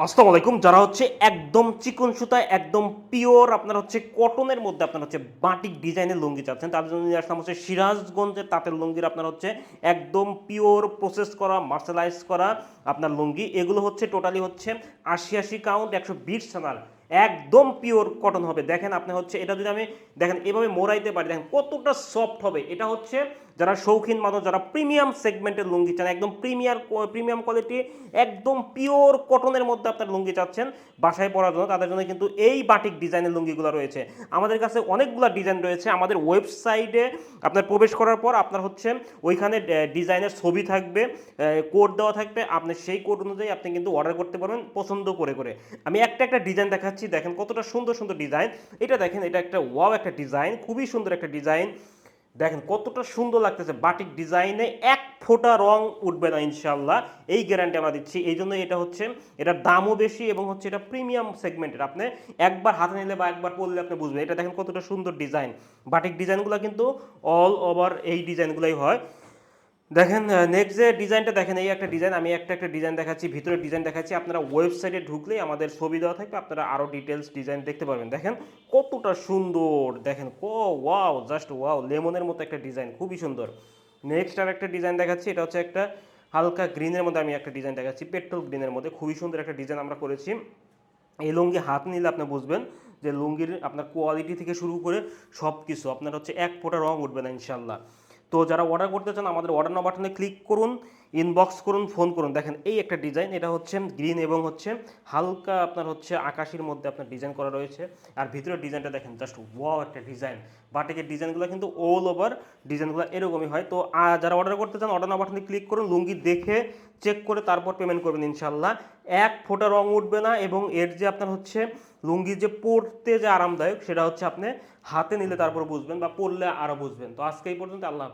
আসসালামু আলাইকুম। যারা হচ্ছে একদম চিকন সুতায় একদম পিওর আপনার হচ্ছে কটনের মধ্যে আপনার হচ্ছে বাটিক ডিজাইনের লুঙ্গি চাচ্ছেন, তাদের জন্য নিয়ে আসলাম হচ্ছে সিরাজগঞ্জের তাঁতের লুঙ্গির আপনার হচ্ছে একদম পিওর প্রসেস করা মার্শালাইজ করা আপনার লুঙ্গি। এগুলো হচ্ছে টোটালি হচ্ছে ৮০ কাউন্ট ১২০ সানার একদম পিওর কটন হবে। দেখেন আপনি হচ্ছে এটা যদি আমি দেখেন এভাবে মোড়াইতে পারি, দেখেন কতটা সফট হবে। এটা হচ্ছে যারা শৌখিন মানুষ, যারা প্রিমিয়াম সেগমেন্টের লুঙ্গি চান, একদম প্রিমিয়াম কোয়ালিটি একদম পিওর কটনের মধ্যে আপনার লুঙ্গি চাচ্ছেন বাসায় পরার জন্য, তাদের জন্য কিন্তু এই বাটিক ডিজাইনের লুঙ্গিগুলো রয়েছে। আমাদের কাছে অনেকগুলো ডিজাইন রয়েছে। আমাদের ওয়েবসাইটে আপনার প্রবেশ করার পর আপনার হচ্ছে ওইখানে ডিজাইনের ছবি থাকবে, কোড দেওয়া থাকবে, আপনি সেই কোড অনুযায়ী আপনি কিন্তু অর্ডার করতে পারবেন পছন্দ করে করে। আমি একটা ডিজাইন দেখাচ্ছি, দেখেন কতটা সুন্দর সুন্দর ডিজাইন। এটা দেখেন, এটা একটা ওয়াও একটা ডিজাইন, খুবই সুন্দর একটা ডিজাইন। দেখেন কতটা সুন্দর লাগতেছে বাটিক ডিজাইনে, এক ফোঁটা রং উঠবে না ইনশাল্লাহ, এই গ্যারান্টি আমরা দিচ্ছি। এই জন্য এটা হচ্ছে এটার দামও বেশি এবং হচ্ছে এটা প্রিমিয়াম সেগমেন্টের। আপনি একবার হাতে নিলে বা একবার পরলে আপনি বুঝবেন। এটা দেখেন কতটা সুন্দর ডিজাইন। বাটিক ডিজাইনগুলো কিন্তু অল ওভার এই ডিজাইনগুলোই হয়। দেখেন নেক্সট যে ডিজাইনটা দেখেন, এই একটা ডিজাইন, আমি একটা ডিজাইন দেখাচ্ছি, ভিতরে ডিজাইন দেখাচ্ছি। আপনারা ওয়েবসাইটে ঢুকলেই আমাদের ছবি দেওয়া থাকবে, আপনারা আরও ডিটেলস ডিজাইন দেখতে পারবেন। দেখেন কতটা সুন্দর, দেখেন ওয়াও, জাস্ট ওয়াও, লেমনের মতো একটা ডিজাইন, খুবই সুন্দর। নেক্সট আর একটা ডিজাইন দেখাচ্ছি, এটা হচ্ছে একটা হালকা গ্রিনের মধ্যে আমি একটা ডিজাইন দেখাচ্ছি, পেট্রোল গ্রিনের মধ্যে খুবই সুন্দর একটা ডিজাইন আমরা করেছি। এই লুঙ্গি হাত নিলে আপনি বুঝবেন যে লুঙ্গির আপনার কোয়ালিটি থেকে শুরু করে সব কিছু আপনার হচ্ছে এক ফোঁটা রং উঠবে না ইনশাল্লাহ। তো যারা অর্ডার করতে চান আমাদের অর্ডার নাও বাটনে ক্লিক করুন, ইনবক্স করুন, ফোন করুন। দেখেন এই একটা ডিজাইন, এটা হচ্ছে গ্রিন এবং হচ্ছে হালকা আপনার হচ্ছে আকাশের মধ্যে আপনার ডিজাইন করা রয়েছে। আর ভিতরের ডিজাইনটা দেখেন, জাস্ট ওয়াও একটা ডিজাইন। বাটিকের ডিজাইনগুলো কিন্তু অল ওভার ডিজাইনগুলো এরকমই হয়। তো যারা অর্ডার করতে চান অর্ডার নাও বাটনে ক্লিক করুন, লুঙ্গি দেখে চেক করে তারপর পেমেন্ট করবেন ইনশাল্লাহ। এক ফোঁটা রং উঠবে না এবং এর যে আপনার হচ্ছে লুঙ্গি যে পরতে যে আরামদায়ক সেটা হচ্ছে আপনি হাতে নিলে তারপর বুঝবেন বা পরলে আরও বুঝবেন। তো আজকে এই পর্যন্ত, আল্লাহ হাফেজ।